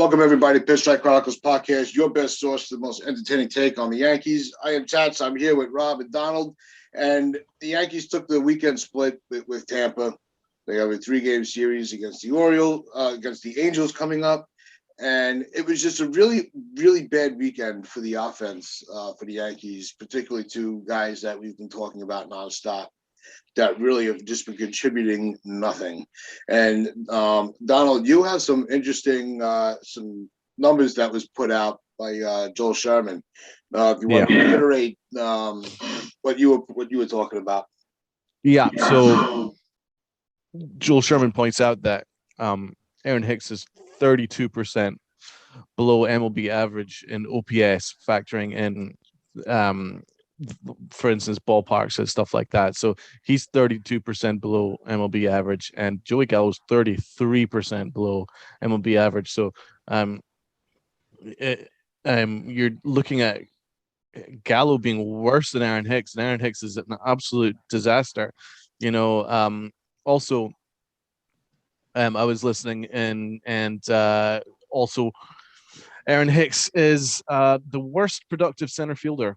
Welcome, everybody, to Pinstripe Chronicles podcast, your best source for the most entertaining take on the Yankees. I am Tats. I'm here with Rob and Donald, and the Yankees took the weekend split with Tampa. They have a 3-game series against the Angels coming up, and it was just a really, really bad weekend for the offense for the Yankees, particularly two guys that we've been talking about nonstop that really have just been contributing nothing. And Donald, you have some interesting some numbers that was put out by Joel Sherman. If you want to reiterate what you were talking about. Yeah. So Joel Sherman points out that Aaron Hicks is 32% below MLB average in OPS, factoring in for instance, ballparks and stuff like that. So he's 32% below MLB average, and Joey Gallo's 33% below MLB average. So you're looking at Gallo being worse than Aaron Hicks, and Aaron Hicks is an absolute disaster. Also, I was listening and also Aaron Hicks is the worst productive center fielder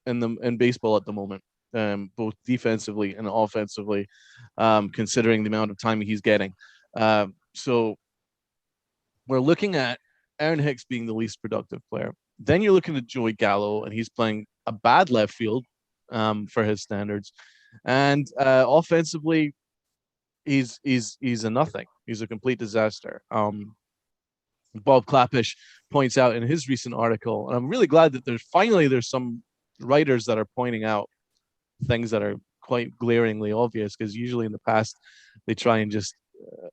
in baseball at the moment, both defensively and offensively, considering the amount of time he's getting. So we're looking at Aaron Hicks being the least productive player. Then you're looking at Joey Gallo, and he's playing a bad left field for his standards. And offensively, he's a nothing. He's a complete disaster. Bob Klapisch points out in his recent article, and I'm really glad that there's some writers that are pointing out things that are quite glaringly obvious, because usually in the past they try and just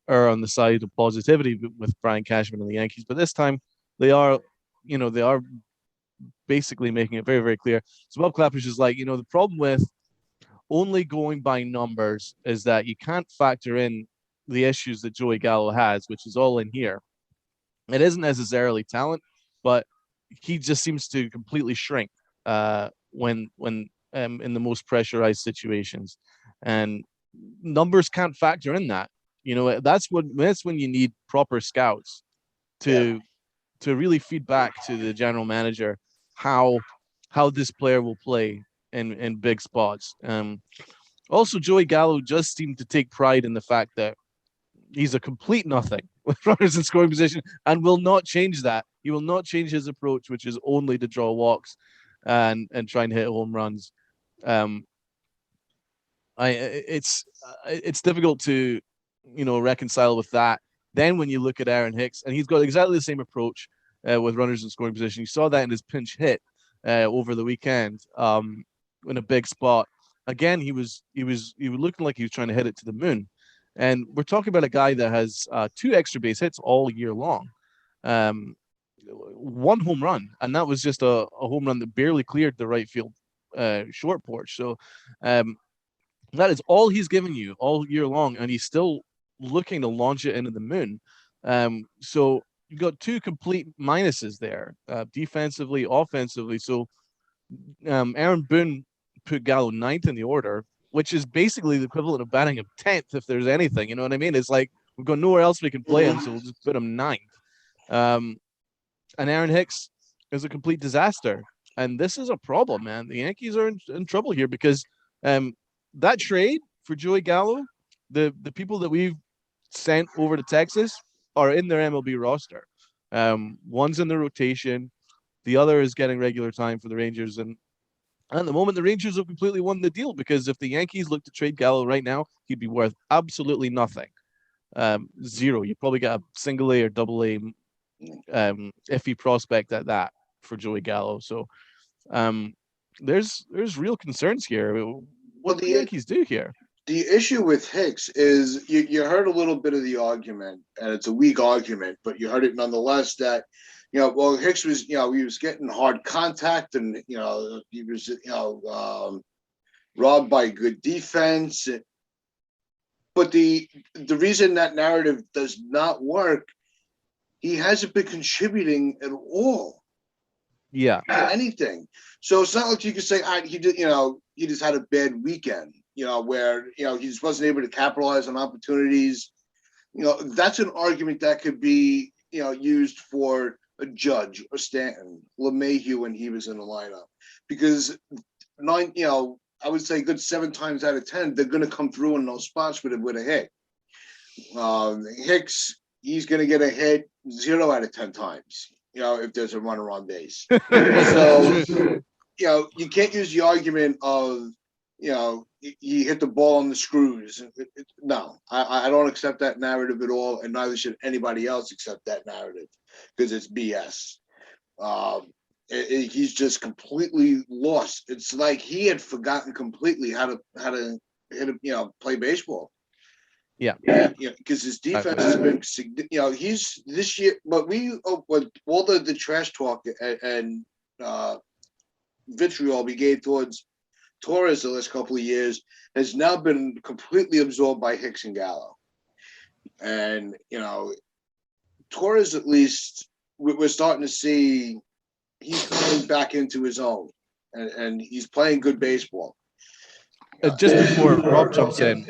err on the side of positivity with Brian Cashman and the Yankees, but this time they are basically making it very, very clear. So Bob Klapisch is like, the problem with only going by numbers is that you can't factor in the issues that Joey Gallo has, which is all in here. It isn't necessarily talent, but he just seems to completely shrink when in the most pressurized situations, and numbers can't factor in that. That's when you need proper scouts to really feed back to the general manager how this player will play in big spots. Also, Joey Gallo just seemed to take pride in the fact that he's a complete nothing with runners in scoring position, and will not change that. He will not change his approach, which is only to draw walks and try and hit home runs. It's difficult to reconcile with that. Then when you look at Aaron Hicks, and he's got exactly the same approach with runners in scoring position. You saw that in his pinch hit over the weekend in a big spot. Again, he was looking like he was trying to hit it to the moon. And we're talking about a guy that has 2 extra base hits all year long. 1 home run, and that was just a home run that barely cleared the right field short porch. So that is all he's given you all year long, and he's still looking to launch it into the moon. So you've got 2 complete minuses there, defensively, offensively. So Aaron Boone put Gallo 9th in the order, which is basically the equivalent of batting him 10th if there's anything. You know what I mean? It's like we've got nowhere else we can play him, so we'll just put him 9th. And Aaron Hicks is a complete disaster. And this is a problem, man. The Yankees are in trouble here, because that trade for Joey Gallo, the people that we've sent over to Texas are in their MLB roster. One's in the rotation. The other is getting regular time for the Rangers. And at the moment, the Rangers have completely won the deal, because if the Yankees look to trade Gallo right now, he'd be worth absolutely nothing. 0. You probably got a single A or double A iffy prospect at that for Joey Gallo. So there's real concerns here. What do the Yankees do here? The issue with Hicks is you heard a little bit of the argument, and it's a weak argument, but you heard it nonetheless that, Hicks was, he was getting hard contact, and, he was, robbed by good defense. But the reason that narrative does not work, he hasn't been contributing at all. Yeah. To anything. So it's not like you can say, he just had a bad weekend, where, he just wasn't able to capitalize on opportunities. That's an argument that could be, used for a Judge or Stanton, LeMahieu when he was in the lineup, because I would say good 7 times out of 10 they're going to come through in those spots with a hit. Hicks, he's going to get a hit 0 out of 10 times, if there's a runner on base. So, you can't use the argument of, he hit the ball on the screws. No, I don't accept that narrative at all, and neither should anybody else accept that narrative, because it's BS. He's just completely lost. It's like he had forgotten completely how to play baseball. Yeah, because his defense has been, he's this year, but with all the trash talk and vitriol we gave towards Torres the last couple of years has now been completely absorbed by Hicks and Gallo. And, Torres, at least, we're starting to see he's coming back into his own, and he's playing good baseball. Just before Rob jumps in,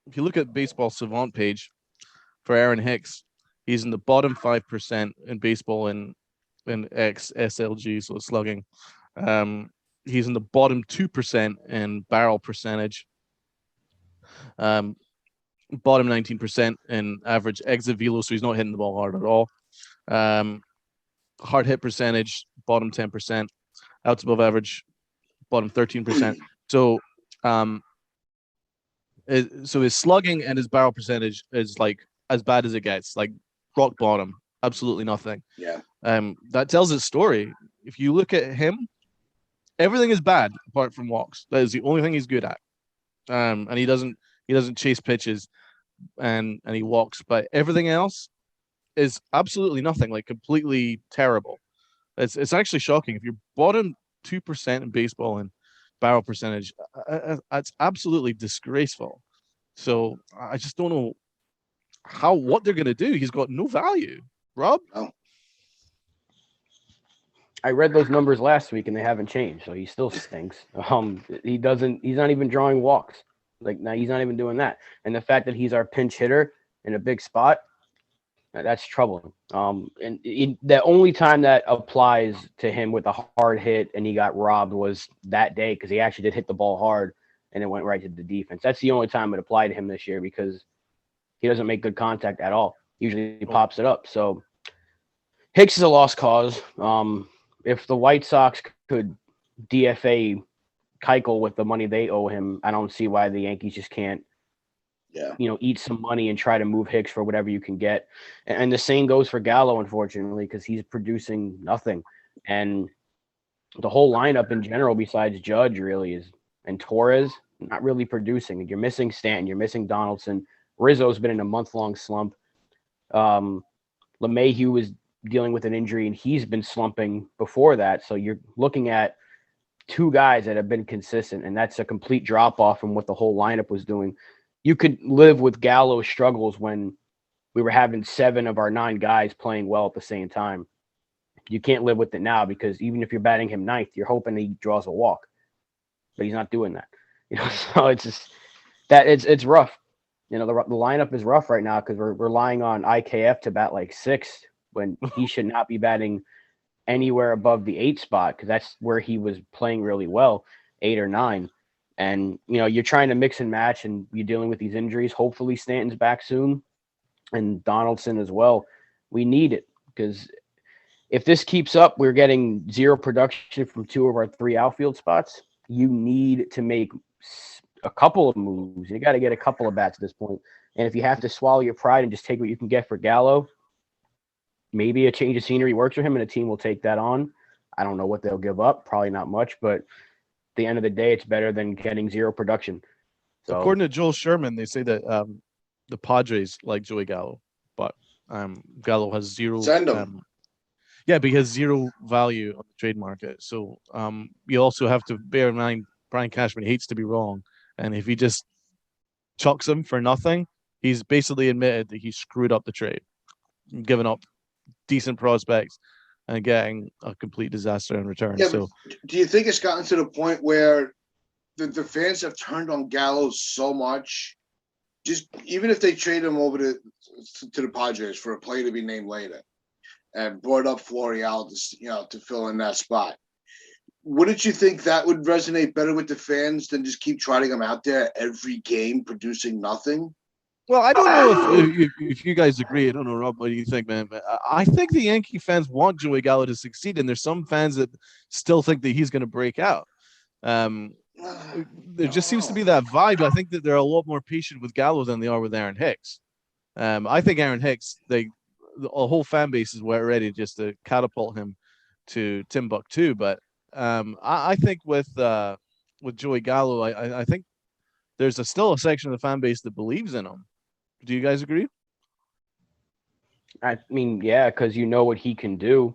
if you look at Baseball Savant page for Aaron Hicks, he's in the bottom 5% in baseball in XSLG, so slugging. He's in the bottom 2% in barrel percentage. Bottom 19% in average exit velo, so he's not hitting the ball hard at all. Hard hit percentage, bottom 10%. Outs above average, bottom 13%. So, so his slugging and his barrel percentage is like as bad as it gets, like rock bottom, absolutely nothing. Yeah. That tells its story. If you look at him, everything is bad apart from walks. That is the only thing he's good at. And he doesn't chase pitches, and he walks, but everything else is absolutely nothing, like completely terrible. It's actually shocking. If you're bottom 2% in baseball and barrel percentage, that's absolutely disgraceful. So I just don't know what they're going to do. He's got no value. Rob? Oh. I read those numbers last week and they haven't changed, so he still stinks. He's not even drawing walks. Like, now he's not even doing that. And the fact that he's our pinch hitter in a big spot, that's troubling. And the only time that applies to him with a hard hit and he got robbed was that day, because he actually did hit the ball hard and it went right to the defense. That's the only time it applied to him this year, because he doesn't make good contact at all. Usually he pops it up. So Hicks is a lost cause. If the White Sox could DFA Keuchel with the money they owe him, I don't see why the Yankees just can't, eat some money and try to move Hicks for whatever you can get. And the same goes for Gallo, unfortunately, because he's producing nothing. And the whole lineup in general, besides Judge, really and Torres, not really producing. You're missing Stanton, you're missing Donaldson. Rizzo's been in a month-long slump. LeMahieu is dealing with an injury, and he's been slumping before that. So you're looking at 2 guys that have been consistent, and that's a complete drop-off from what the whole lineup was doing. You could live with Gallo's struggles when we were having 7 of our 9 guys playing well at the same time. You can't live with it now, because even if you're batting him 9th, you're hoping he draws a walk, but he's not doing that. So it's just that it's rough. The lineup is rough right now because we're relying on IKF to bat like 6th when he should not be batting anywhere above the 8th spot, because that's where he was playing really well, 8 or 9. And, you're trying to mix and match, and you're dealing with these injuries. Hopefully Stanton's back soon, and Donaldson as well. We need it, because if this keeps up, we're getting 0 production from 2 of our 3 outfield spots. You need to make a couple of moves. You got to get a couple of bats at this point. And if you have to swallow your pride and just take what you can get for Gallo, maybe a change of scenery works for him, and a team will take that on. I don't know what they'll give up. Probably not much, but at the end of the day, it's better than getting 0 production. So, according to Joel Sherman, they say that the Padres like Joey Gallo, but Gallo has 0. Send him. But he has 0 value on the trade market. So you also have to bear in mind Brian Cashman hates to be wrong, and if he just chucks him for nothing, he's basically admitted that he screwed up the trade, giving up decent prospects and getting a complete disaster in return. Yeah, so, do you think it's gotten to the point where the fans have turned on Gallo so much, just even if they trade him over to the Padres for a player to be named later, and brought up Florial to fill in that spot. Wouldn't you think that would resonate better with the fans than just keep trotting him out there every game producing nothing? Well, I don't know if you guys agree. I don't know, Rob. What do you think, man? But I think the Yankee fans want Joey Gallo to succeed, and there's some fans that still think that he's going to break out. There just seems to be that vibe. I think that they're a lot more patient with Gallo than they are with Aaron Hicks. I think Aaron Hicks, the whole fan base is ready just to catapult him to Timbuktu. But I think with Joey Gallo, I think there's still a section of the fan base that believes in him. Do you guys agree? I mean, yeah, because you know what he can do.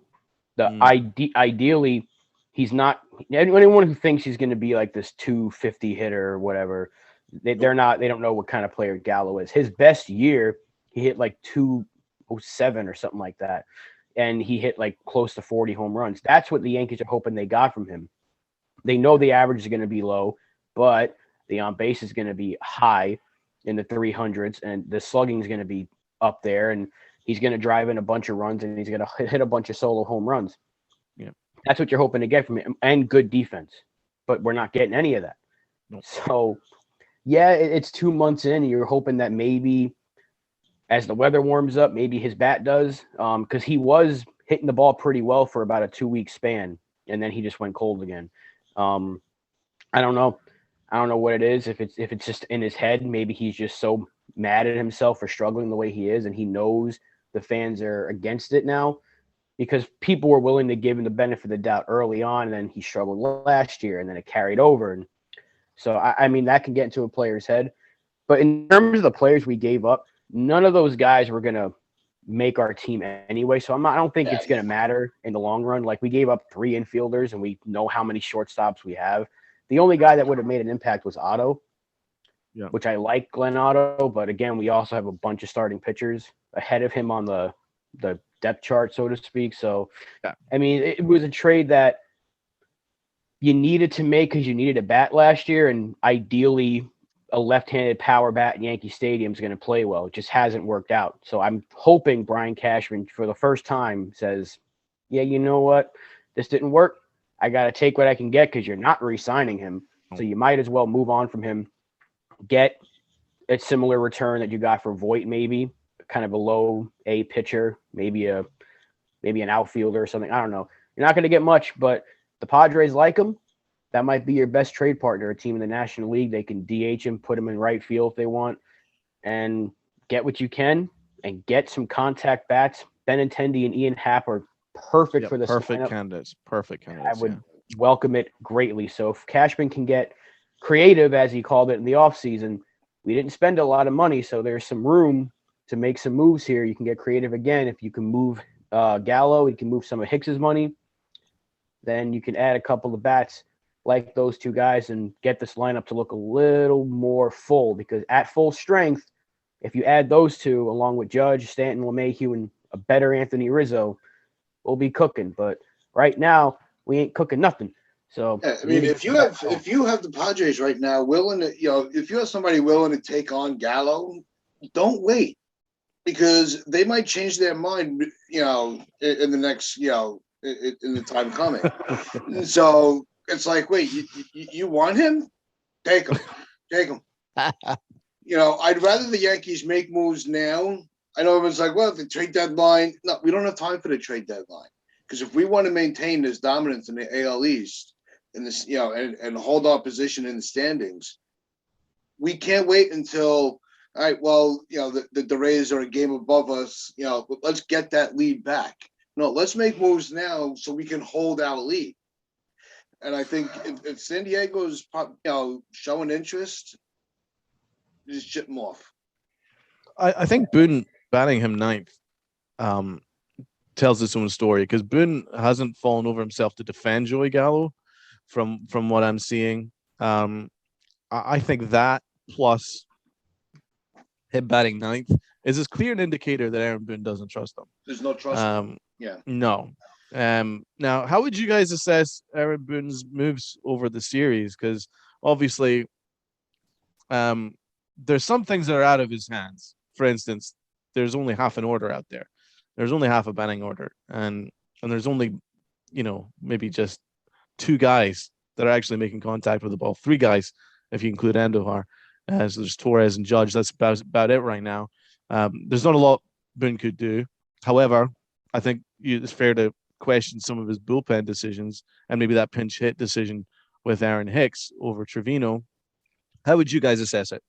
Ideally, he's not. Anyone who thinks he's going to be like this 250 hitter or whatever, they're not. They don't know what kind of player Gallo is. His best year, he hit like 207 or something like that, and he hit like close to 40 home runs. That's what the Yankees are hoping they got from him. They know the average is going to be low, but the on base is going to be high in the 300s, and the slugging is going to be up there, and he's going to drive in a bunch of runs, and he's going to hit a bunch of solo home runs. Yeah, that's what you're hoping to get from him, and good defense. But we're not getting any of that. Nope. So, yeah, it's 2 months in, and you're hoping that maybe as the weather warms up, maybe his bat does, because he was hitting the ball pretty well for about a 2-week span, and then he just went cold again. I don't know. I don't know what it is. If it's just in his head, maybe he's just so mad at himself for struggling the way he is, and he knows the fans are against it now because people were willing to give him the benefit of the doubt early on, and then he struggled last year, and then it carried over. And so, I mean, that can get into a player's head. But in terms of the players we gave up, none of those guys were going to make our team anyway. So I don't think it's going to matter in the long run. Like, we gave up 3 infielders, and we know how many shortstops we have. The only guy that would have made an impact was Otto, which I like Glenn Otto. But again, we also have a bunch of starting pitchers ahead of him on the depth chart, so to speak. So, I mean, it was a trade that you needed to make because you needed a bat last year. And ideally, a left-handed power bat in Yankee Stadium is going to play well. It just hasn't worked out. So I'm hoping Brian Cashman, for the first time, says, yeah, you know what? This didn't work. I got to take what I can get because you're not re-signing him. So you might as well move on from him, get a similar return that you got for Voit, maybe kind of a low A pitcher, maybe an outfielder or something. I don't know. You're not going to get much, but the Padres like him. That might be your best trade partner, a team in the National League. They can DH him, put him in right field if they want, and get what you can and get some contact bats. Benintendi and Ian Happ are perfect for this. Perfect candidates. I would welcome it greatly. So if Cashman can get creative, as he called it in the offseason, we didn't spend a lot of money, so there's some room to make some moves here. You can get creative again. If you can move Gallo, you can move some of Hicks's money, then you can add a couple of bats like those two guys and get this lineup to look a little more full, because at full strength, if you add those two along with Judge, Stanton, LeMahieu, and a better Anthony Rizzo, we'll be cooking. But right now, we ain't cooking nothing. So yeah, I mean, if you have the Padres right now willing to, if you have somebody willing to take on Gallo, don't wait, because they might change their mind, in the next, in the time coming. So it's like, wait, you want him? Take him. I'd rather the Yankees make moves now. I know everyone's like, well, the trade deadline. No, we don't have time for the trade deadline. Because if we want to maintain this dominance in the AL East in this, and hold our position in the standings, we can't wait until, all right, well, the Rays are a game above us. Let's get that lead back. No, let's make moves now so we can hold our lead. And I think if San Diego's, showing interest, just ship them off. I think Boone batting him ninth tells its own story, because Boone hasn't fallen over himself to defend Joey Gallo from what I'm seeing. I think that plus him batting ninth is as clear an indicator that Aaron Boone doesn't trust him. There's no trust. No. Now, how would you guys assess Aaron Boone's moves over the series? Because obviously, there's some things that are out of his hands. For instance, there's only half an order out there. There's only half a batting order, and there's only, maybe just 2 guys that are actually making contact with the ball. 3 guys, if you include Andujar. So there's Torres and Judge. That's about it right now. There's not a lot Boone could do. However, I think it's fair to question some of his bullpen decisions and maybe that pinch hit decision with Aaron Hicks over Trevino. How would you guys assess it?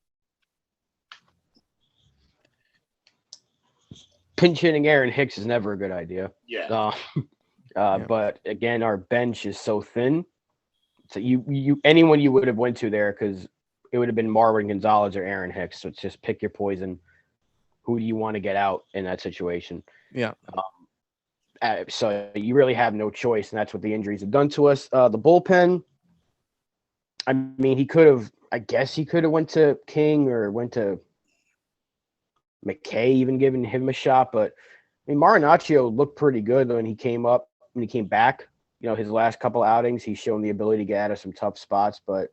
Pinch hitting Aaron Hicks is never a good idea. Yeah. But again, our bench is so thin. So anyone you would have went to there, because it would have been Marwin Gonzalez or Aaron Hicks. So it's just pick your poison. Who do you want to get out in that situation? Yeah. So you really have no choice, and that's what the injuries have done to us. The bullpen, I mean, he could have went to King or went to McKay, even giving him a shot. But I mean, Marinaccio looked pretty good when he came back. His last couple outings, he's shown the ability to get out of some tough spots. But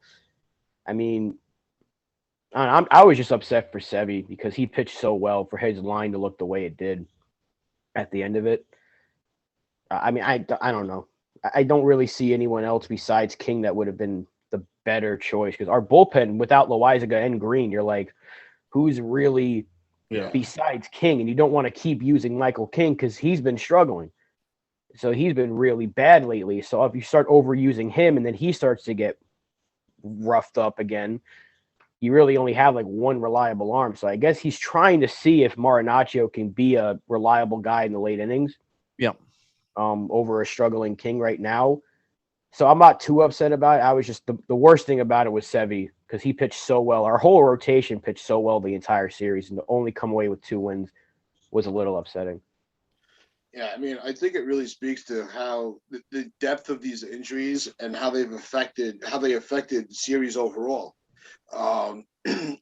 I mean, I was just upset for Sevy because he pitched so well for his line to look the way it did at the end of it. I mean, I don't know. I don't really see anyone else besides King that would have been the better choice, because our bullpen without Loaizaga and Green, you're like, who's really besides King? And you don't want to keep using Michael King because he's been struggling. So he's been really bad lately. So if you start overusing him and then he starts to get roughed up again, you really only have like one reliable arm. So I guess he's trying to see if Marinaccio can be a reliable guy in the late innings. Yeah. Over a struggling King right now. So I'm not too upset about it. I was just the worst thing about it was Sevy, because he pitched so well. Our whole rotation pitched so well the entire series, and to only come away with 2 wins was a little upsetting. Yeah, I mean, I think it really speaks to how the depth of these injuries and how they affected the series overall.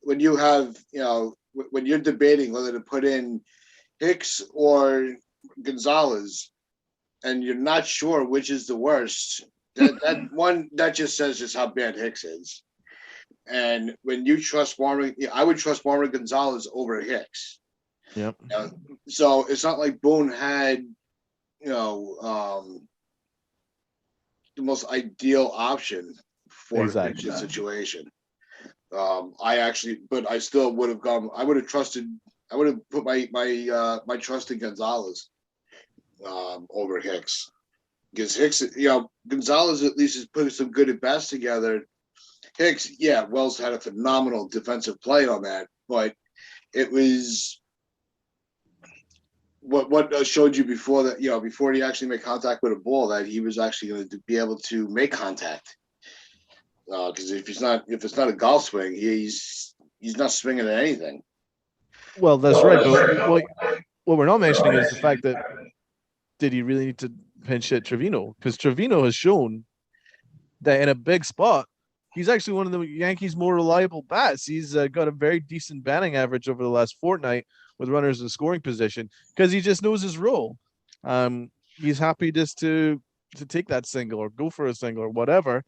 When you have, when you're debating whether to put in Hicks or Gonzalez, and you're not sure which is the worst, that just says just how bad Hicks is. And when you trust I would trust Marwin Gonzalez over Hicks. Yep. So it's not like Boone had, the most ideal option for the situation. But I still would have gone. I would have put my trust in Gonzalez over Hicks, because Hicks, Gonzalez at least is putting some good at bats together. Hicks, Wells had a phenomenal defensive play on that, but it was what showed you before that, before he actually made contact with a ball, that he was actually going to be able to make contact. Because if it's not a golf swing, he's not swinging at anything. Well, that's right. But what we're not mentioning is the fact that, did he really need to pinch hit Trevino? Because Trevino has shown that in a big spot, he's actually one of the Yankees' more reliable bats. He's got a very decent batting average over the last fortnight with runners in scoring position, because he just knows his role. He's happy just to take that single or go for a single or whatever.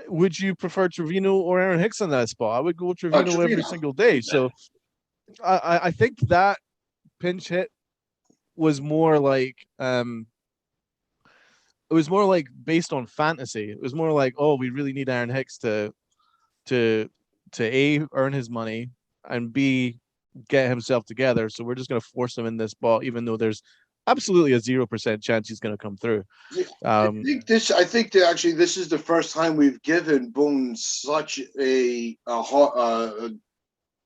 Would you prefer Trevino or Aaron Hicks in that spot? I would go Trevino every single day. So I think that pinch hit was more like it was more like based on fantasy. It was more like, oh, we really need Aaron Hicks to A, earn his money, and B, get himself together. So we're just going to force him in this spot, even though there's absolutely a 0% chance he's going to come through. I think that actually this is the first time we've given Boone such a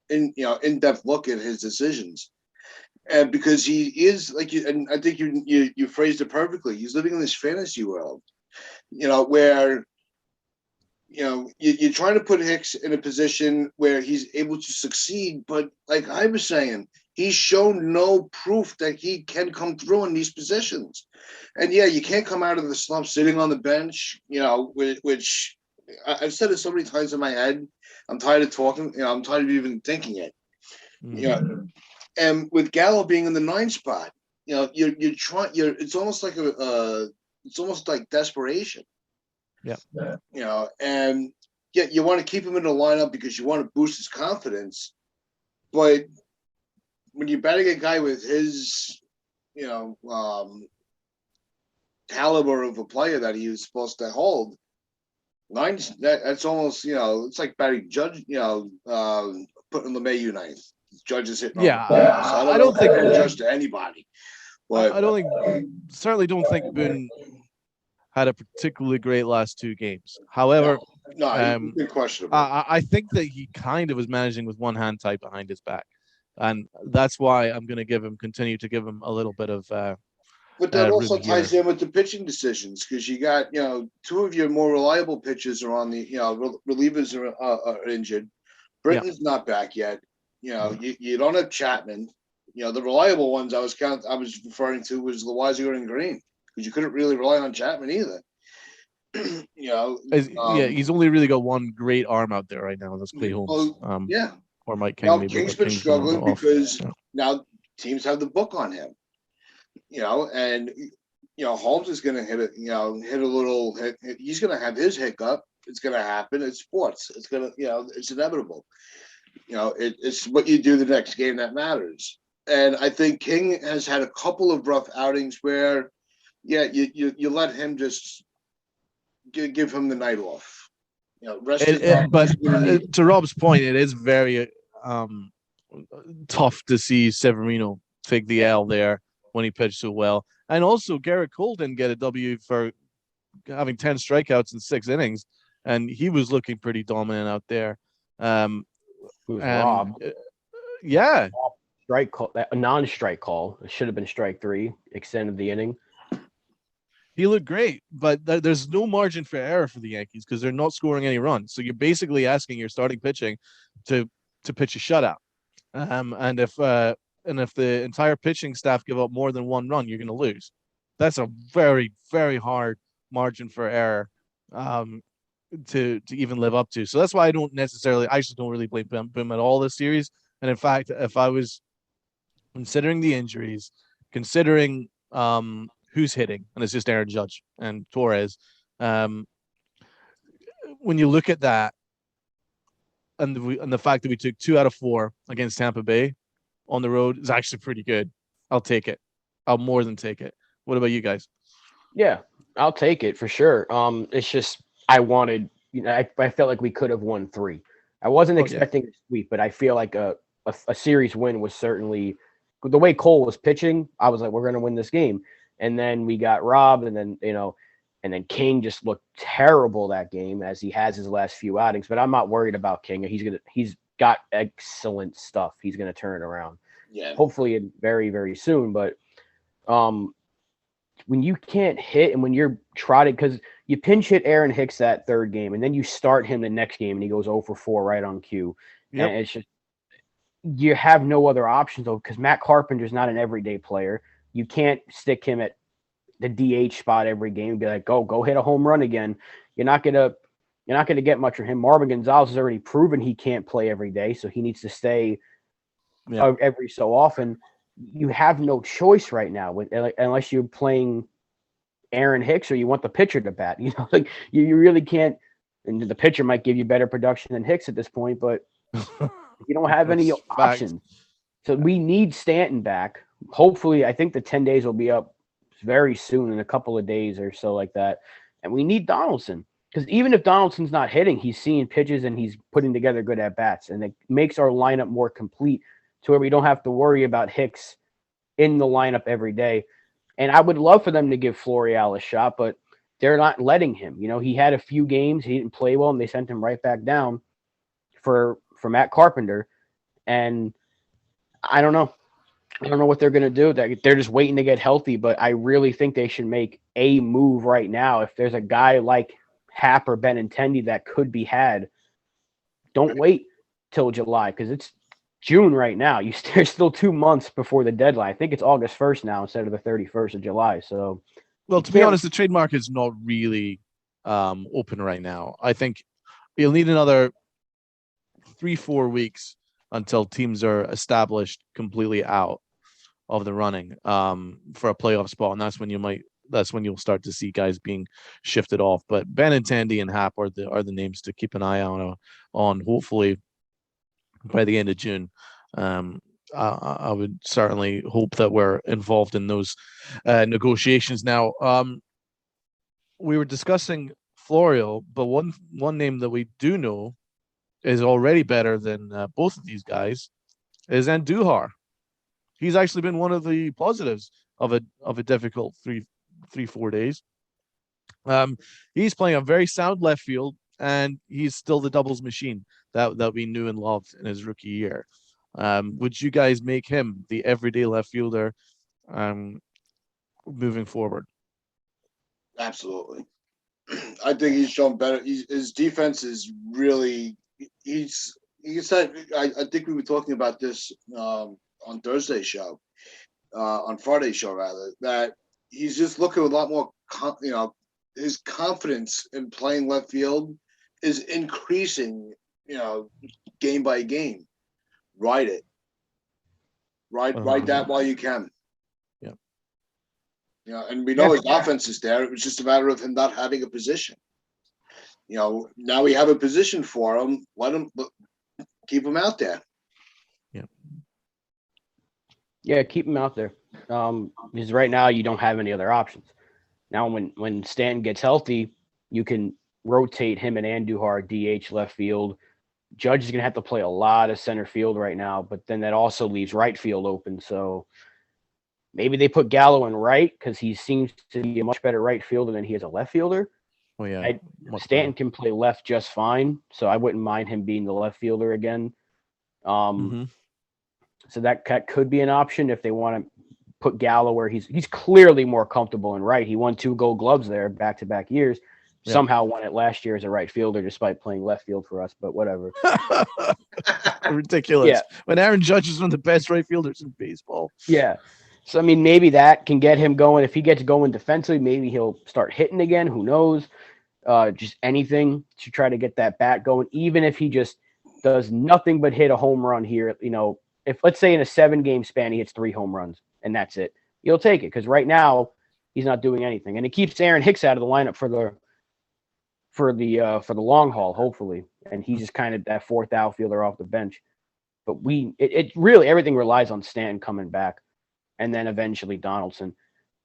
in-depth look at his decisions. And because he is, like you, and I think you phrased it perfectly. He's living in this fantasy world, where you're trying to put Hicks in a position where he's able to succeed, but like I was saying, he's shown no proof that he can come through in these positions. And you can't come out of the slump sitting on the bench, which I've said it so many times in my head. I'm tired of talking. I'm tired of even thinking it. Mm-hmm. And with Gallo being in the 9 spot, you're trying. It's almost like it's almost like desperation. Yeah. And you want to keep him in the lineup because you want to boost his confidence. But when you're batting a guy with his, caliber of a player that he was supposed to hold, that's almost, it's like batting Judge, putting LeMahieu ninth. Judge is hitting. Yeah, I don't think Judge to anybody. But I don't think, certainly don't think Boone had a particularly great last 2 games. However, he's been questionable. I think that he kind of was managing with one hand tied behind his back, and that's why I'm going to continue to give him a little bit of. But that also ties in with the pitching decisions, because you got 2 of your more reliable pitchers are on the relievers are injured. Britton's not back yet. You don't have Chapman. The reliable ones I was referring to was Loizier and Green, because you couldn't really rely on Chapman either. He's only really got one great arm out there right now. That's Clay Holmes. Or Mike King. Now, King's been struggling because now teams have the book on him. And Holmes is going to hit a little hit. He's going to have his hiccup. It's going to happen. It's sports. It's going to, it's inevitable. It's what you do the next game that matters. And I think King has had a couple of rough outings where, you let him just give him the night off. But to Rob's point, it is very tough to see Severino take the L there when he pitched so well. And also, Garrett Cole didn't get a W for having 10 strikeouts in 6 innings, and he was looking pretty dominant out there. Rob. Yeah. Strike call, a non-strike call. It should have been strike 3, extended the inning. He looked great, but there's no margin for error for the Yankees because they're not scoring any runs. So you're basically asking your starting pitching to pitch a shutout. And if the entire pitching staff give up more than 1 run, you're going to lose. That's a very, very hard margin for error to even live up to. So that's why I actually don't really blame Boone at all this series. And in fact, if I was considering the injuries, considering who's hitting, and it's just Aaron Judge and Torres, when you look at that and the fact that we took 2 out of 4 against Tampa Bay on the road is actually pretty good. I'll take it. I'll more than take it. What about you guys? Yeah, I'll take it for sure. It's just I wanted, I felt like we could have won 3. I wasn't expecting a sweep, but I feel like a series win was certainly the way Cole was pitching. I was like, we're going to win this game. And then we got robbed, and then and then King just looked terrible that game, as he has his last few outings. But I'm not worried about King. He's got excellent stuff. He's gonna turn it around. Yeah. Hopefully very, very soon. But when you can't hit and when you're trotted, because you pinch hit Aaron Hicks that 3rd game, and then you start him the next game and he goes 0 for 4 right on cue. Yep. And it's just you have no other options though, because Matt Carpenter's not an everyday player. You can't stick him at the DH spot every game and be like, go hit a home run again. You're not gonna get much from him. Marvin Gonzalez has already proven he can't play every day, so he needs to stay every so often. You have no choice right now unless you're playing Aaron Hicks or you want the pitcher to bat. You really can't. And the pitcher might give you better production than Hicks at this point, but you don't have any options. So we need Stanton back. Hopefully, I think the 10 days will be up very soon, in a couple of days or so like that. And we need Donaldson, because even if Donaldson's not hitting, he's seeing pitches and he's putting together good at-bats. And it makes our lineup more complete to where we don't have to worry about Hicks in the lineup every day. And I would love for them to give Florial a shot, but they're not letting him. He had a few games. He didn't play well, and they sent him right back down for Matt Carpenter. And I don't know. I don't know what they're going to do. They're just waiting to get healthy, but I really think they should make a move right now. If there's a guy like Happ or Benintendi that could be had, don't wait till July, because it's June right now. There's still 2 months before the deadline. I think it's August 1st now instead of the 31st of July. So, well, to be honest, the trade market is not really open right now. I think you'll need another 3-4 weeks until teams are established completely out of the running for a playoff spot, and that's when you might that's when you'll start to see guys being shifted off. But Benintendi and Hap are the names to keep an eye on. Hopefully by the end of June. I would certainly hope that we're involved in those negotiations now. We were discussing Florio, but one name that we do know is already better than both of these guys is Andujar. He's actually been one of the positives of a difficult 4 days. He's playing a very sound left field, and he's still the doubles machine that we knew and loved in his rookie year. Would you guys make him the everyday left fielder moving forward? Absolutely. I think he's shown better. His defense is really. I think we were talking about this on Thursday's show, on Friday's show rather. That he's just looking a lot more. His confidence in playing left field is increasing. Game by game. Ride it. Ride that while you can. Yeah. And we know his offense is there. It was just a matter of him not having a position. Now we have a position for him. Keep him out there. Yeah, keep him out there. Because right now you don't have any other options. Now when Stanton gets healthy, you can rotate him and Andujar DH left field. Judge is going to have to play a lot of center field right now, but then that also leaves right field open. So maybe they put Gallo in right because he seems to be a much better right fielder than he is a left fielder. Oh, yeah. Stanton can play left just fine, so I wouldn't mind him being the left fielder again. So that could be an option if they want to put Gallo where he's clearly more comfortable in right. He won 2 Gold Gloves there back-to-back years. Yeah. Somehow won it last year as a right fielder despite playing left field for us, but whatever. Ridiculous. Yeah. When Aaron Judge is one of the best right fielders in baseball. Yeah. So, I mean, maybe that can get him going. If he gets going defensively, maybe he'll start hitting again. Who knows? Just anything to try to get that bat going, even if he just does nothing but hit a home run here. If let's say in a 7-game span, he hits 3 home runs and that's it, you'll take it. Because right now he's not doing anything. And it keeps Aaron Hicks out of the lineup for the long haul, hopefully. And he's just kind of that 4th outfielder off the bench. But it really, everything relies on Stanton coming back. And then eventually Donaldson.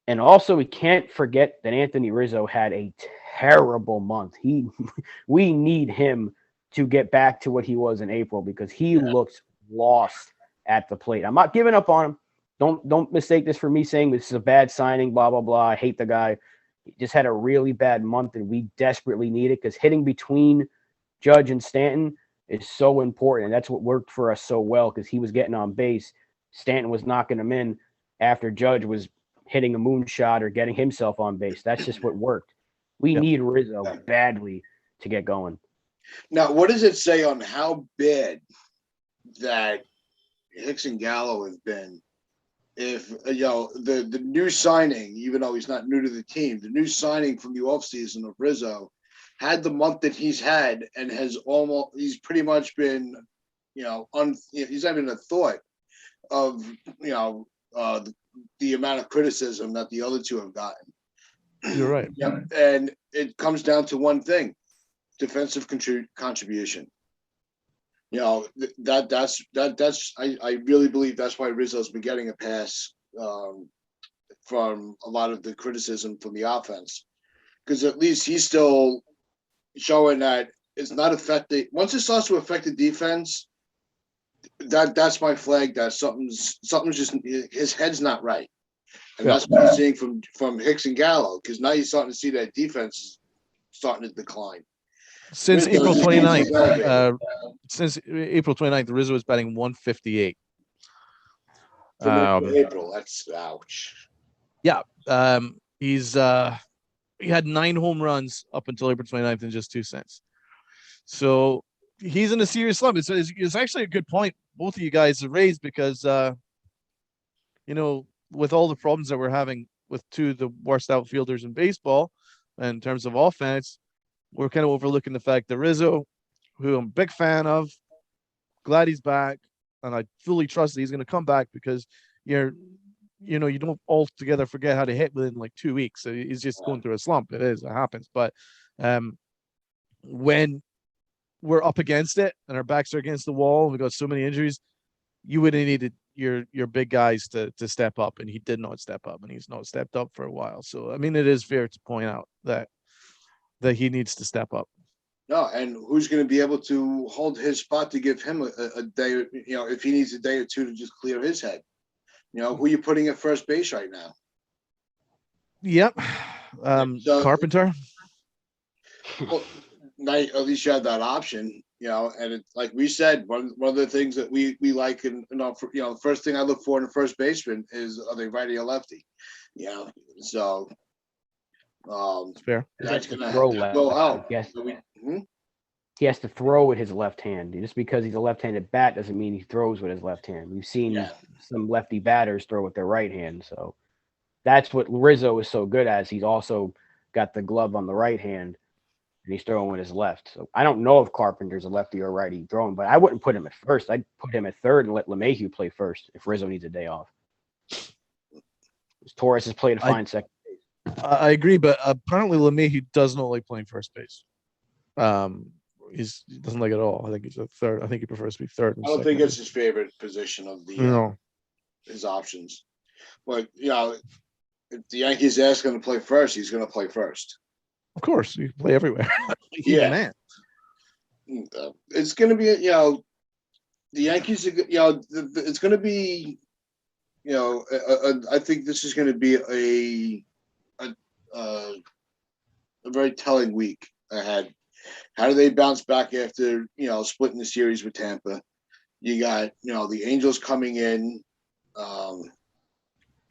And also, we can't forget that Anthony Rizzo had a terrible month. We need him to get back to what he was in April because he looked lost at the plate. I'm not giving up on him. Don't mistake this for me saying this is a bad signing, blah, blah, blah. I hate the guy. He just had a really bad month, and we desperately need it because hitting between Judge and Stanton is so important. And that's what worked for us so well because he was getting on base. Stanton was knocking him in after Judge was hitting a moonshot or getting himself on base. That's just what worked. We need Rizzo badly to get going. Now, what does it say on how bad that Hicks and Gallo have been? If the new signing, even though he's not new to the team, the new signing from the offseason of Rizzo had the month that he's had and he's pretty much been, he's not even a thought of, the amount of criticism that the other two have gotten. You're right. Yeah, and it comes down to one thing: defensive contribution. That's I really believe that's why Rizzo's been getting a pass from a lot of the criticism from the offense, because at least he's still showing that it's not affecting. Once it starts to affect the defense, that's my flag that something's just his head's not right, and that's what you're seeing from Hicks and Gallo, because now you're starting to see that defense is starting to decline. Since April 29th, Rizzo is batting 158. April, that's ouch. Yeah, he had 9 home runs up until April 29th and just 2 cents. So he's in a serious slump. It's actually a good point both of you guys have raised because, with all the problems that we're having with 2 of the worst outfielders in baseball in terms of offense, we're kind of overlooking the fact that Rizzo, who I'm a big fan of, glad he's back, and I fully trust that he's going to come back because you're you don't altogether forget how to hit within like 2 weeks. So he's just going through a slump. It happens. But when we're up against it and our backs are against the wall, and we got so many injuries, you would have needed your big guys to step up, and he did not step up, and he's not stepped up for a while. So I mean, it is fair to point out that he needs to step up. No, and who's going to be able to hold his spot to give him a day? If he needs a day or two to just clear his head. Who are you putting at first base right now? Yep, Carpenter. Well, at least you have that option. And it's like we said, one of the things that we like, and the first thing I look for in a first baseman is, are they righty or lefty? So it's fair. That's going to go out. Yes. He has to throw with his left hand. Just because he's a left-handed bat doesn't mean he throws with his left hand. We've seen some lefty batters throw with their right hand. So that's what Rizzo is so good at. He's also got the glove on the right hand, and he's throwing with his left. So I don't know if Carpenter's a lefty or righty throwing, but I wouldn't put him at first. I'd put him at third and let LeMahieu play first if Rizzo needs a day off. Torres has played a fine second base. I agree, but apparently LeMahieu does not like playing first base. He doesn't like it at all. I think he's a third. I think he prefers to be third. I don't think it's his favorite position of the his options. But if the Yankees ask him to play first, he's going to play first. Of course, you play everywhere. He's a man. It's going to be the Yankees. It's going to be I think this is going to be a very telling week ahead. How do they bounce back after splitting the series with Tampa? You got the Angels coming in,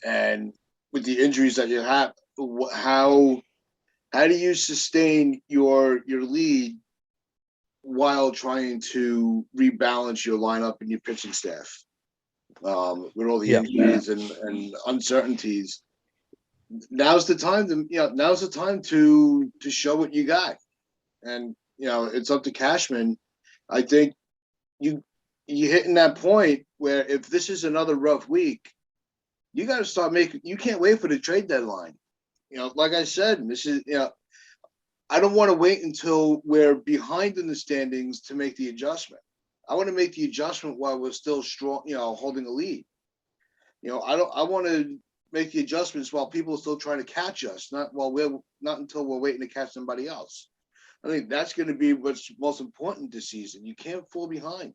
and with the injuries that you have, how do you sustain your lead while trying to rebalance your lineup and your pitching staff with all the injuries and uncertainties? Now's the time to show what you got. And it's up to Cashman. I think you hitting that point where if this is another rough week, you got to start making. You can't wait for the trade deadline. Like I said, this is I don't want to wait until we're behind in the standings to make the adjustment. I want to make the adjustment while we're still strong. Holding a lead. I want to make the adjustments while people are still trying to catch us, not until we're waiting to catch somebody else. I think that's going to be what's most important this season. You can't fall behind.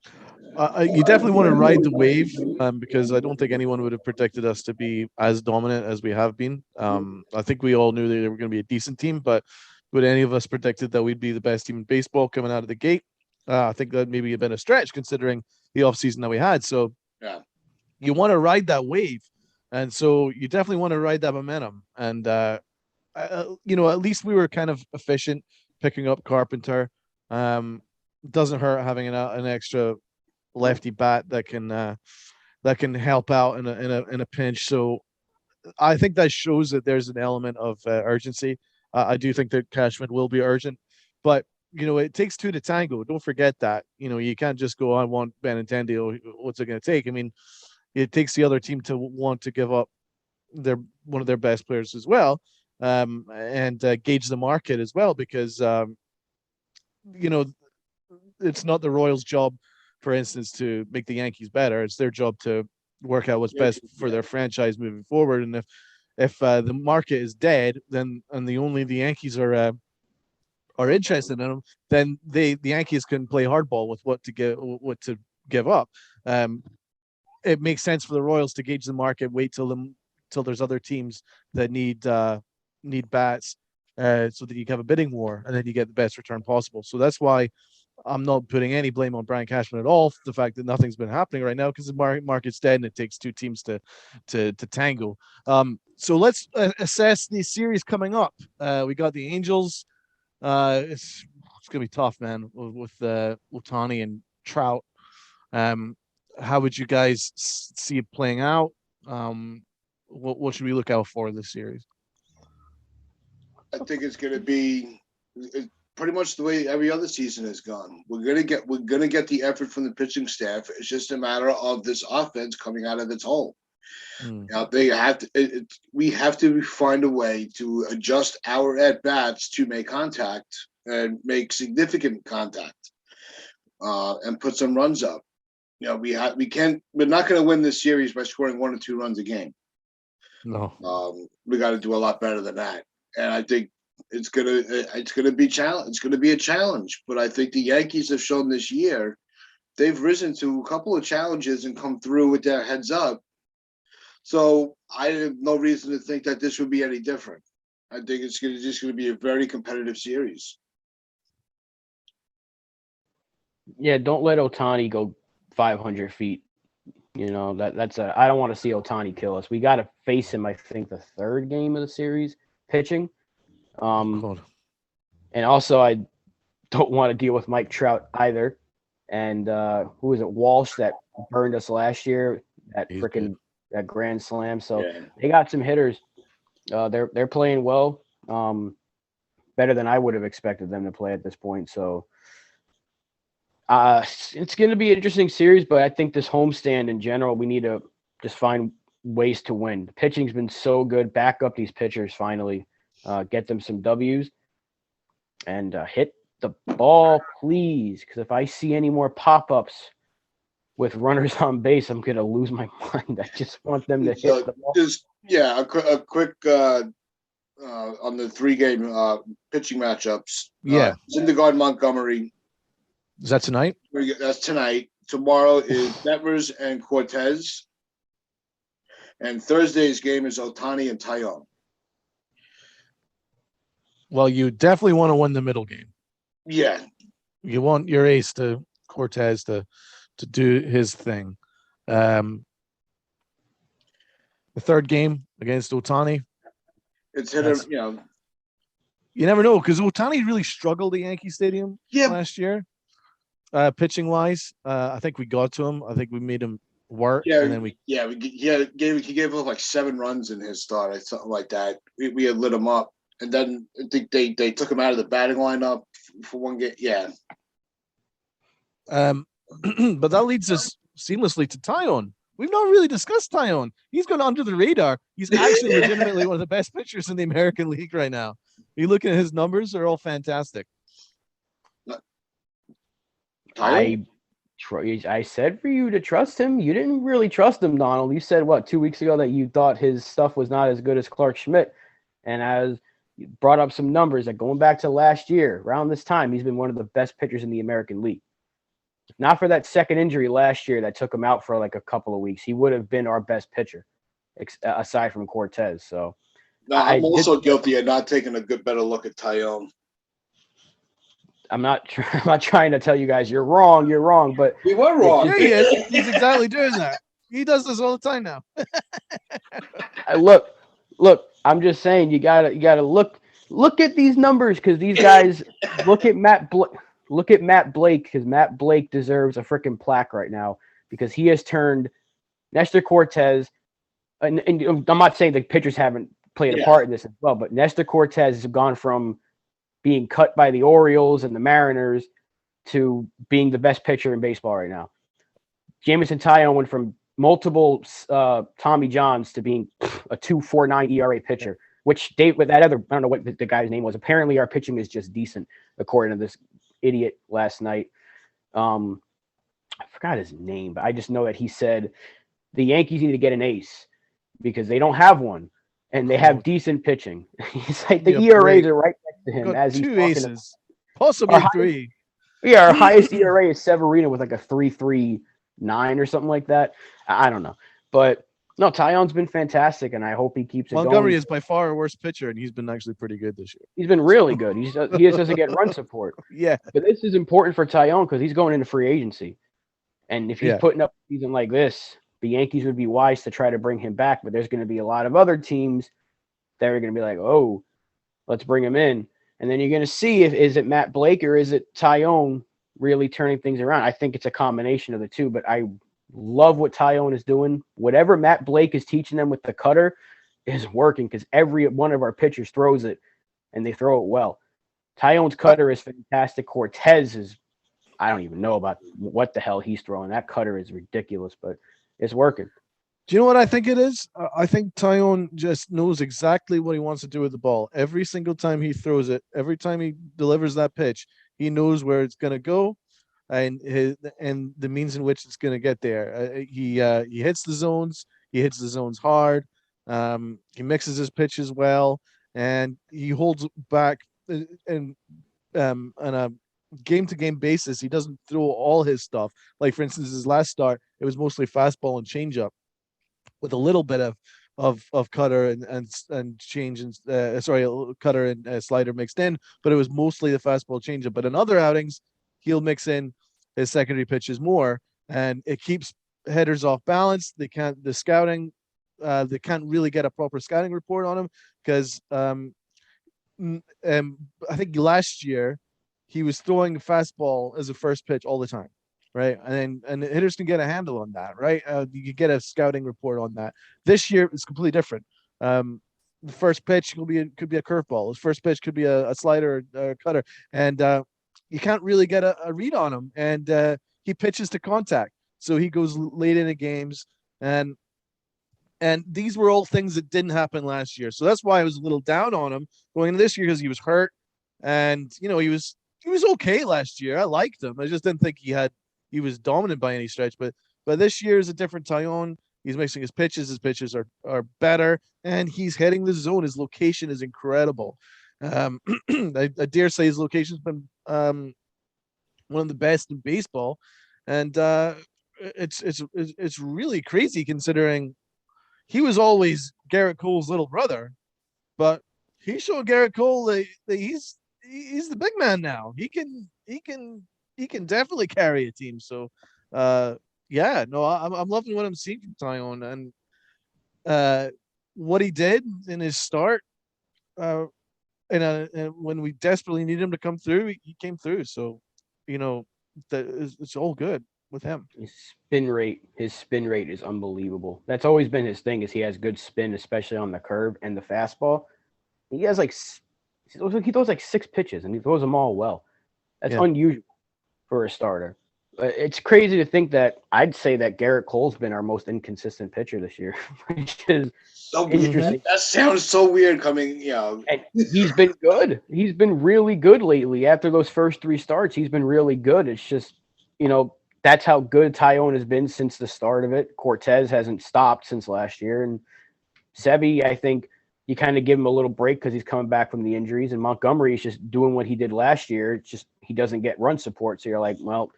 You definitely want to ride the wave because I don't think anyone would have predicted us to be as dominant as we have been. I think we all knew that they were going to be a decent team, but would any of us predicted that we'd be the best team in baseball coming out of the gate? I think that maybe have been a stretch considering the offseason that we had. So you want to ride that wave. And so you definitely want to ride that momentum. And at least we were kind of efficient picking up Carpenter. Doesn't hurt having an extra lefty bat that can help out in a pinch. So I think that shows that there's an element of urgency. I do think that Cashman will be urgent, but it takes two to tango. Don't forget that. You can't just go, I want Benintendi. What's it going to take? I mean, it takes the other team to want to give up one of their best players as well. And gauge the market as well, because it's not the Royals' job, for instance, to make the Yankees better. It's their job to work out what's best for their franchise moving forward. And if the market is dead, then and the Yankees are interested in them, then the Yankees can play hardball with what to give up. It makes sense for the Royals to gauge the market, wait till there's other teams that need bats, so that you can have a bidding war and then you get the best return possible. So that's why I'm not putting any blame on Brian Cashman at all for the fact that nothing's been happening right now, because the market's dead and it takes two teams to tango. So let's assess the series coming up. We got the Angels. It's gonna be tough, man, with Ohtani and Trout. How would you guys see it playing out? What should we look out for this series? I think it's going to be pretty much the way every other season has gone. We're going to get the effort from the pitching staff. It's just a matter of this offense coming out of its hole. They have to. We have to find a way to adjust our at bats to make contact and make significant contact, and put some runs up. We can't. We're not going to win this series by scoring 1 or 2 runs a game. No. We got to do a lot better than that, and I think it's gonna be challenge. It's gonna be a challenge. But I think the Yankees have shown this year they've risen to a couple of challenges and come through with their heads up. So I have no reason to think that this would be any different. I think it's just going to be a very competitive series. Yeah, don't let Ohtani go 500 feet. That's I don't want to see Ohtani kill us. We got to face him, I think, the 3rd game of the series pitching. And also I don't want to deal with Mike Trout either. And who was it? Walsh that burned us last year. That grand slam. So They got some hitters. They're playing well, better than I would have expected them to play at this point. So it's going to be an interesting series, but I think this homestand in general, we need to just find ways to win. The pitching's been so good. Back up these pitchers finally. Get them some W's and hit the ball, please. Because if I see any more pop-ups with runners on base, I'm gonna lose my mind. I just want them to hit the ball. A quick on the 3-game pitching matchups. Syndergaard, Montgomery. Is that tonight? That's tonight. Tomorrow is Devers and Cortez, and Thursday's game is Ohtani and Taillon. Well, you definitely want to win the middle game. Yeah, you want your ace to Cortez to do his thing. The 3rd game against Ohtani. It's hit him, You never know, because Ohtani really struggled at Yankee Stadium last year, pitching wise. I think we got to him. I think we made him work. Yeah, and then he gave up like 7 runs in his start, or something like that. We had lit him up, and then I think they took him out of the batting lineup for 1 game. Yeah. But that leads us seamlessly to Taillon. We've not really discussed Taillon. He's gone under the radar. He's actually legitimately one of the best pitchers in the American League right now. You looking at his numbers; they're all fantastic. I said for you to trust him. You didn't really trust him, Donald. You said 2 weeks ago that you thought his stuff was not as good as Clark Schmidt, and as you brought up some numbers that going back to last year, around this time, he's been one of the best pitchers in the American League. If not for that second injury last year that took him out for like a couple of weeks, he would have been our best pitcher, aside from Cortez. So, I'm also guilty of not taking a better look at Taillon. I'm not trying to tell you guys you're wrong, but we were wrong. Yeah, he is. He's exactly doing that. He does this all the time now. Look, I'm just saying you gotta look at these numbers, because these guys look at Matt Blake, because Matt Blake deserves a freaking plaque right now, because he has turned Nestor Cortez, and I'm not saying the pitchers haven't played a part in this as well, but Nestor Cortez has gone from being cut by the Orioles and the Mariners to being the best pitcher in baseball right now. Jameson Taillon went from multiple Tommy Johns to being a 2.49 ERA pitcher, which with that other, I don't know what the guy's name was. Apparently our pitching is just decent, according to this idiot last night. I forgot his name, but I just know that he said the Yankees need to get an ace because they don't have one, and they have decent pitching. He's like, the ERAs are right next to him as he's 2 talking aces, possibly 3. Our highest ERA is Severino with like a 3.39 or something like that. I don't know, but no, Taillon's been fantastic, and I hope he keeps it going. Montgomery is by far our worst pitcher, and he's been actually pretty good this year. He's been really good. He just doesn't get run support. Yeah, but this is important for Taillon because he's going into free agency, and if he's putting up a season like this, the Yankees would be wise to try to bring him back. But there's going to be a lot of other teams that are going to be like, "Oh, let's bring him in," and then you're going to see is it Matt Blake or is it Taillon really turning things around. I think it's a combination of the two, but I love what Taillon is doing. Whatever Matt Blake is teaching them with the cutter is working because every one of our pitchers throws it, and they throw it well. Taillon's cutter is fantastic. Cortez is, I don't even know about what the hell he's throwing. That cutter is ridiculous, but it's working. Do you know what I think it is? I think Tyone just knows exactly what he wants to do with the ball. Every single time he throws it, every time he delivers that pitch, he knows where it's going to go, and the means in which it's going to get there. He hits the zones. He hits the zones hard. He mixes his pitches well, and he holds back. And on a game-to-game basis, he doesn't throw all his stuff. Like for instance, his last start, it was mostly fastball and changeup, with a little bit of cutter and change and cutter and slider mixed in, but it was mostly the fastball changeup. But in other outings, he'll mix in his secondary pitches more, and it keeps headers off balance. They can't really get a proper scouting report on him because I think last year he was throwing the fastball as a first pitch all the time, right? And hitters can get a handle on that, right? You can get a scouting report on that. This year it's completely different. The first pitch could be a curveball. His first pitch could be a slider or a cutter, and you can't really get a read on him. And he pitches to contact, so he goes late into games, and these were all things that didn't happen last year. So that's why I was a little down on him going into this year, because he was hurt, and he was okay last year. I liked him. I just didn't think he was dominant by any stretch. But this year is a different Tyone. He's mixing his pitches. His pitches are better, and he's hitting the zone. His location is incredible. I dare say his location's been one of the best in baseball, and it's really crazy considering he was always Garrett Cole's little brother, but he showed Garrett Cole that he's the big man now. He can definitely carry a team. So, yeah, no, I'm loving what I'm seeing from Tyone, and what he did in his start, and when we desperately needed him to come through, he came through. So, it's all good with him. His spin rate is unbelievable. That's always been his thing, is he has good spin, especially on the curve and the fastball. He throws like 6 pitches, and he throws them all well. That's unusual for a starter. It's crazy to think that I'd say that Garrett Cole's been our most inconsistent pitcher this year, which is so interesting. That sounds so weird coming, And he's been good. He's been really good lately. After those first 3 starts, he's been really good. It's just, that's how good Tyone has been since the start of it. Cortez hasn't stopped since last year. And Sevi, I think you kind of give him a little break because he's coming back from the injuries. And Montgomery is just doing what he did last year. It's just he doesn't get run support. So you're like, well,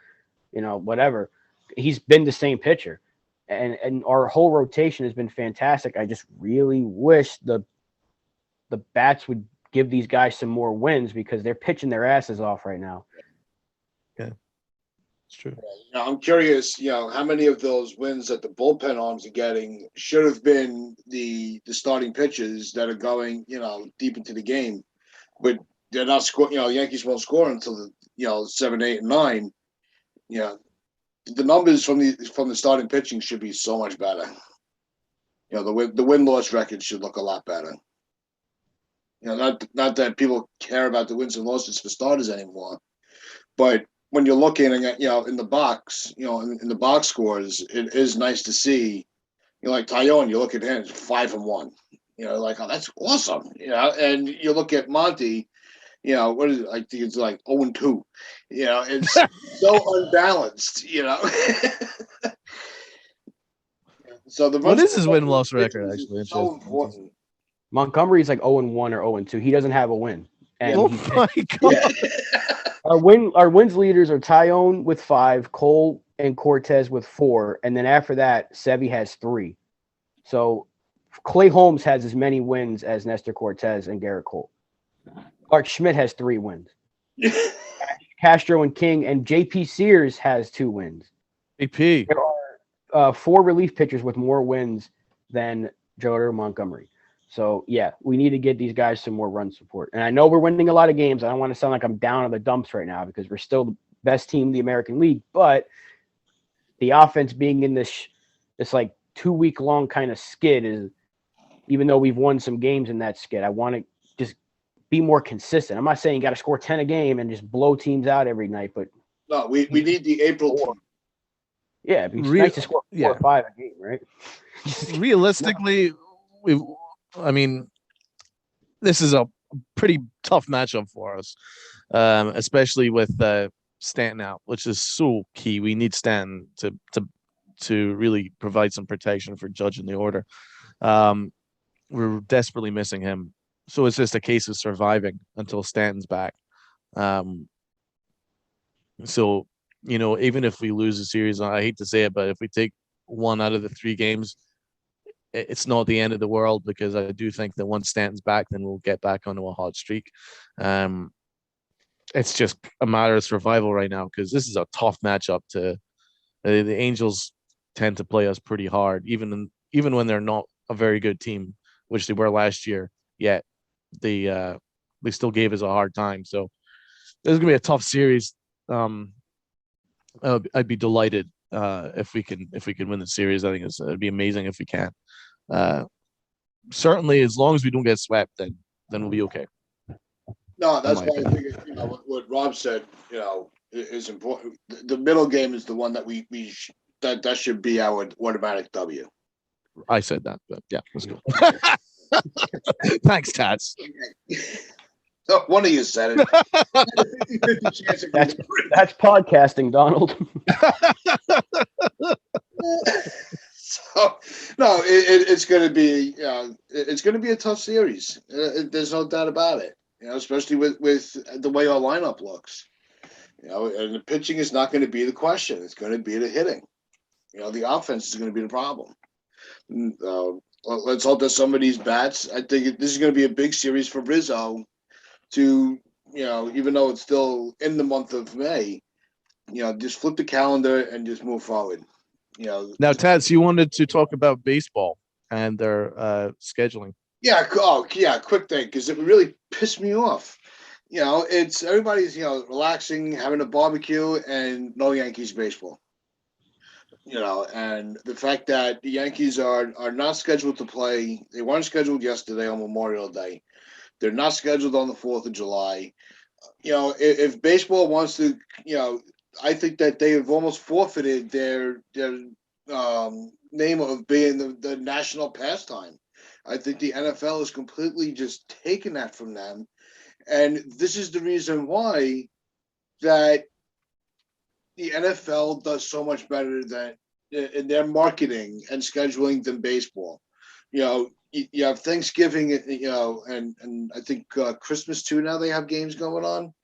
whatever. He's been the same pitcher. And our whole rotation has been fantastic. I just really wish the bats would give these guys some more wins because they're pitching their asses off right now. Yeah. It's true. I'm curious, how many of those wins that the bullpen arms are getting should have been the starting pitchers that are going, deep into the game, but they're not scoring. Yankees won't score until the 7, 8, and 9. The numbers from the starting pitching should be so much better. The win-loss record should look a lot better. Not that people care about the wins and losses for starters anymore, but when you're looking at, in the box, in the box scores, it is nice to see, like Tyone, you look at him, it's 5-1, like, oh, that's awesome. And you look at Monty, what is it? I think it's like 0-2, it's so unbalanced, So what is his win-loss record, actually? So important. Montgomery's like 0-1 or 0-2. He doesn't have a win. And oh my God. Our wins leaders are Tyone with 5, Cole and Cortez with 4, and then after that, Sevi has 3. So Clay Holmes has as many wins as Nestor Cortez and Garrett Cole. Clark Schmidt has 3 wins. Castro and King and JP Sears has 2 wins. AP. There are 4 relief pitchers with more wins than Joder Montgomery. So, yeah, we need to get these guys some more run support. And I know we're winning a lot of games. I don't want to sound like I'm down in the dumps right now because we're still the best team in the American League. But the offense being in this like 2-week-long kind of skid is, even though we've won some games in that skid, I want to just be more consistent. I'm not saying you got to score 10 a game and just blow teams out every night, but no, we need the April team. Yeah, it'd be nice to score 4 or 5 a game, right? Realistically, I mean, this is a pretty tough matchup for us, especially with Stanton out, which is so key. We need Stanton to really provide some protection for Judge in the order. We're desperately missing him, so it's just a case of surviving until Stanton's back. So even if we lose the series, I hate to say it, but if we take one out of the 3 games, it's not the end of the world, because I do think that once Stanton's back, then we'll get back onto a hot streak. It's just a matter of survival right now, because this is a tough matchup. The Angels tend to play us pretty hard, even when they're not a very good team, which they were last year. Yet they still gave us a hard time. So this is gonna be a tough series. I'd be delighted if we can win the series. I think it'd be amazing if we can. Certainly, as long as we don't get swept, then we'll be okay. No, that's why I think what Rob said, is important. The middle game is the one that that should be our automatic W. I said that, but yeah, let's go. Thanks, Tats. So one of you said it. That's podcasting, Donald. So no, it's going to be it's going to be a tough series. There's no doubt about it. Especially with the way our lineup looks. And the pitching is not going to be the question. It's going to be the hitting. The offense is going to be the problem. Let's hope that some of these bats. I think this is going to be a big series for Rizzo. To even though it's still in the month of May, just flip the calendar and just move forward. Now, Tats, you wanted to talk about baseball and their scheduling. Yeah. Oh, yeah. Quick thing, because it really pissed me off. It's everybody's relaxing, having a barbecue, and no Yankees baseball. And the fact that the Yankees are not scheduled to play. They weren't scheduled yesterday on Memorial Day. They're not scheduled on the 4th of July. If baseball wants to, I think that they have almost forfeited their name of being the national pastime. I think the NFL is completely just taking that from them. And this is the reason why that the NFL does so much better than in their marketing and scheduling than baseball. You have Thanksgiving, and I think Christmas too. Now they have games going on.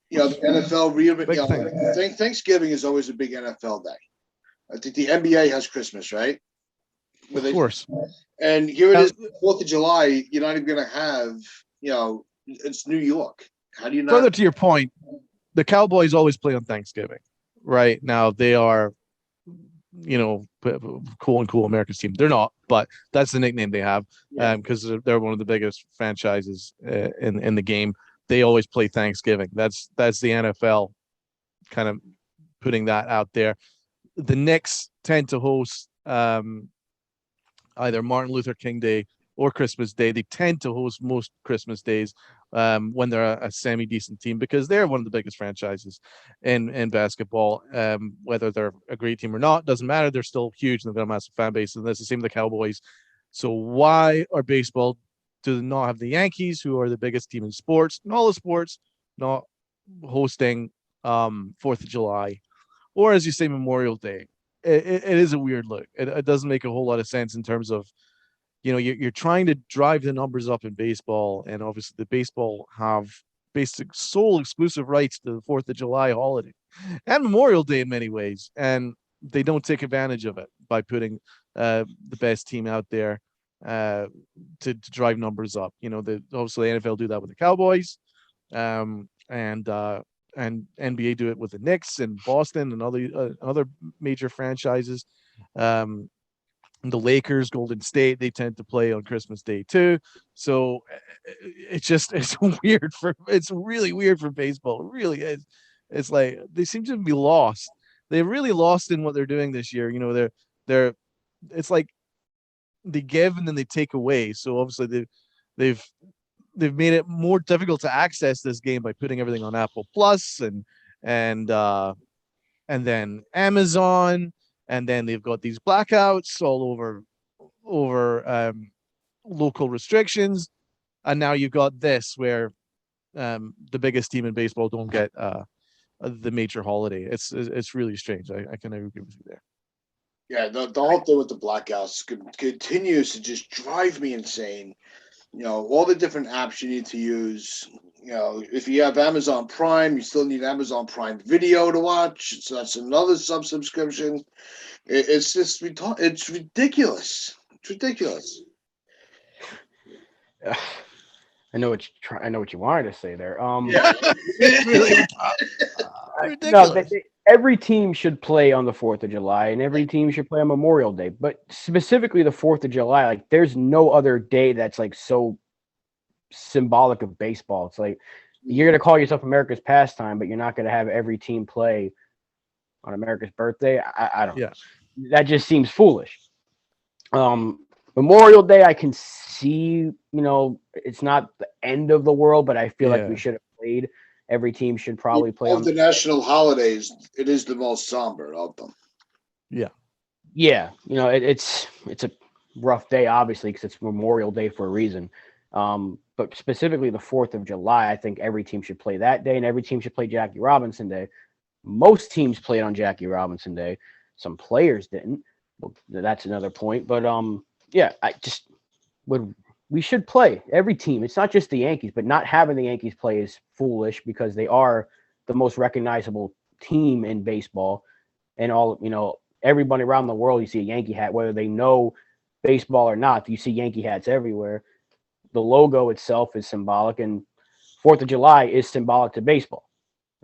The NFL Thanksgiving is always a big NFL day. I think the NBA has Christmas, right? Of course. And here it is, 4th of July. You're not even going to have, it's New York. How do you not? Further to your point, the Cowboys always play on Thanksgiving, right? Now they are, cool America's team. They're not, but that's the nickname they have because they're one of the biggest franchises in the game. They always play Thanksgiving. That's the NFL kind of putting that out there. The Knicks tend to host either Martin Luther King Day or Christmas Day. They tend to host most Christmas days when they're a semi-decent team, because they're one of the biggest franchises in basketball. Whether they're a great team or not, doesn't matter. They're still huge and they've got a massive fan base, and that's the same with the Cowboys. So why are baseball do not have the Yankees, who are the biggest team in sports, in all the sports, not hosting 4th of July, or as you say, Memorial Day? It is a weird look. It doesn't make a whole lot of sense in terms of, you're trying to drive the numbers up in baseball, and obviously the baseball have basic sole exclusive rights to the 4th of July holiday and Memorial Day in many ways, and they don't take advantage of it by putting the best team out there to drive numbers up. Obviously the NFL do that with the Cowboys, and NBA do it with the Knicks and Boston and other major franchises. The Lakers, Golden State, they tend to play on Christmas Day too. So it's really weird for baseball. It really is. It's like they seem to be lost. They're really lost in what they're doing this year. It's like they give and then they take away. So obviously they've made it more difficult to access this game by putting everything on Apple Plus and then Amazon. and then they've got these blackouts all over local restrictions, and now you've got this where the biggest team in baseball don't get the major holiday. It's really strange. I can agree with you there. Yeah, the whole thing with the blackouts continues to just drive me insane. All the different apps you need to use. If you have Amazon Prime, you still need Amazon Prime Video to watch. So that's another subscription. It's just it's ridiculous. It's ridiculous. I know what you wanted to say there. Yeah. It's really ridiculous. No, every team should play on the 4th of July, and every team should play on Memorial Day. But specifically the 4th of July, like there's no other day that's like so symbolic of baseball. It's like you're gonna call yourself America's pastime, but you're not gonna have every team play on America's birthday. I don't know. That just seems foolish. Memorial Day, I can see, it's not the end of the world, but I feel like we should have played. Every team should probably play on the national holidays. It is the most somber of them. Yeah. Yeah. It's a rough day, obviously, because it's Memorial Day for a reason. But specifically the 4th of July, I think every team should play that day, and every team should play Jackie Robinson Day. Most teams played on Jackie Robinson Day. Some players didn't. Well, that's another point. But we should play every team. It's not just the Yankees, but not having the Yankees play is foolish because they are the most recognizable team in baseball. And everybody around the world, you see a Yankee hat, whether they know baseball or not, you see Yankee hats everywhere. The logo itself is symbolic, and 4th of July is symbolic to baseball.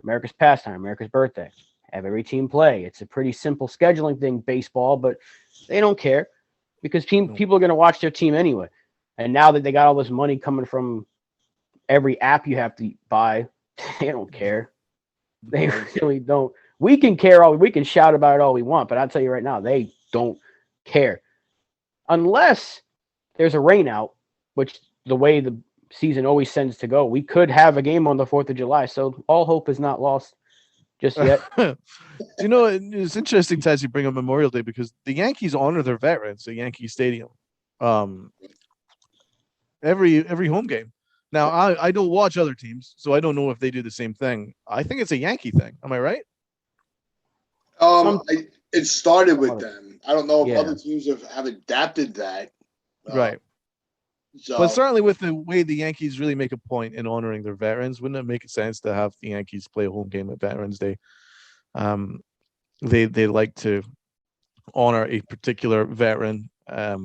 America's pastime, America's birthday. Have every team play. It's a pretty simple scheduling thing, baseball, but they don't care because people are going to watch their team anyway. And now that they got all this money coming from every app you have to buy, they don't care. They really don't. We can we can shout about it all we want, but I'll tell you right now, they don't care. Unless there's a rain out, which the way the season always tends to go, we could have a game on the 4th of July. So all hope is not lost just yet. It's interesting, Tats, you bring up Memorial Day because the Yankees honor their veterans at Yankee Stadium. Every home game. Now, I don't watch other teams, so I don't know if they do the same thing. I think it's a Yankee thing. Am I right? It started with them. I don't know if other teams have adapted that. Right. But certainly with the way the Yankees really make a point in honoring their veterans, wouldn't it make sense to have the Yankees play a home game at Veterans Day? They like to honor a particular veteran I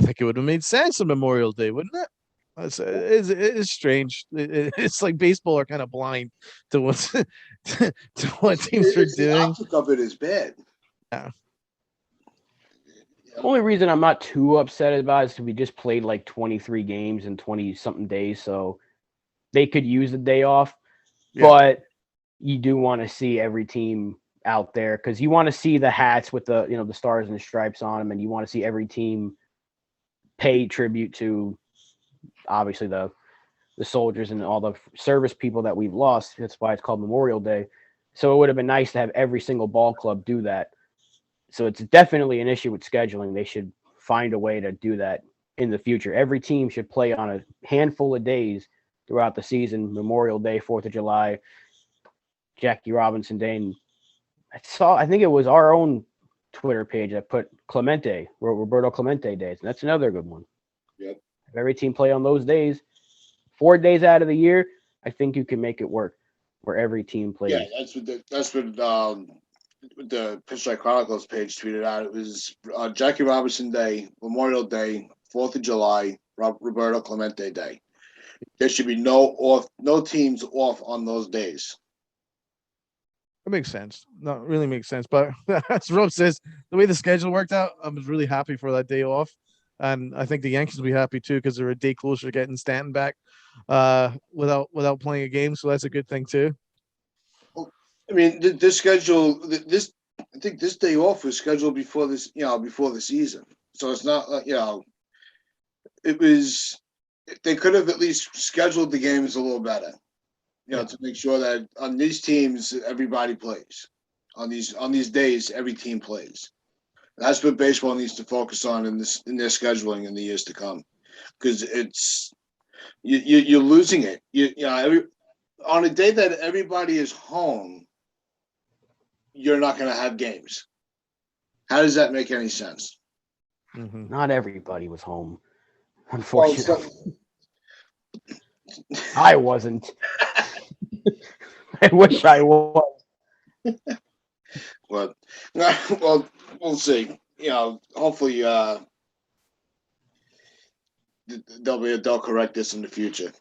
think it would have made sense on Memorial Day, wouldn't it? It's strange. It's like baseball are kind of blind to what teams are doing. The optic of it is bad. Yeah. The only reason I'm not too upset about it is because we just played like 23 games in 20-something days, so they could use the day off. Yeah. But you do want to see every team out there because you want to see the hats with the the stars and the stripes on them, and you want to see every team pay tribute to obviously the soldiers and all the service people that we've lost. That's why it's called Memorial Day. So it would have been nice to have every single ball club do that. So it's definitely an issue with scheduling. They should find a way to do that in the future. Every team should play on a handful of days throughout the season. Memorial Day, 4th of July, Jackie Robinson Day. And I think it was our own Twitter page that put Roberto Clemente days. And that's another good one. Yep. If every team play on those days, 4 days out of the year, I think you can make it work where every team plays. Yeah, that's what the PinstripeChronicles page tweeted out. It was Jackie Robinson Day, Memorial Day, 4th of July, Roberto Clemente Day. There should be no teams off on those days. It makes sense. No, it really makes sense. But as Rob says, the way the schedule worked out, I was really happy for that day off. And I think the Yankees will be happy too because they're a day closer to getting Stanton back without playing a game. So that's a good thing too. I mean, this schedule, I think this day off was scheduled before this, before the season. So it's not, it was, they could have at least scheduled the games a little better, to make sure that on these teams, everybody plays. on these days every team plays. That's what baseball needs to focus on in their scheduling in the years to come, because it's you're losing it. On a day that everybody is home, you're not going to have games. How does that make any sense? Mm-hmm. Not everybody was home, unfortunately. Well, I wasn't. I wish I was. well, we'll see. Hopefully, they'll correct this in the future.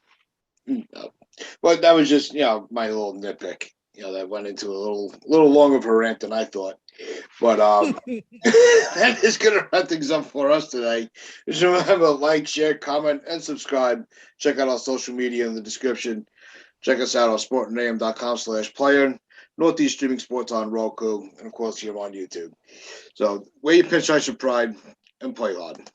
But that was just my little nitpick. That went into a little longer of a rant than I thought. But that is going to wrap things up for us today. Just remember, like, share, comment, and subscribe. Check out our social media in the description. Check us out on sportandam.com/player. Northeast Streaming Sports on Roku, and of course here on YouTube. So wear your pinstripes with pride and play hard.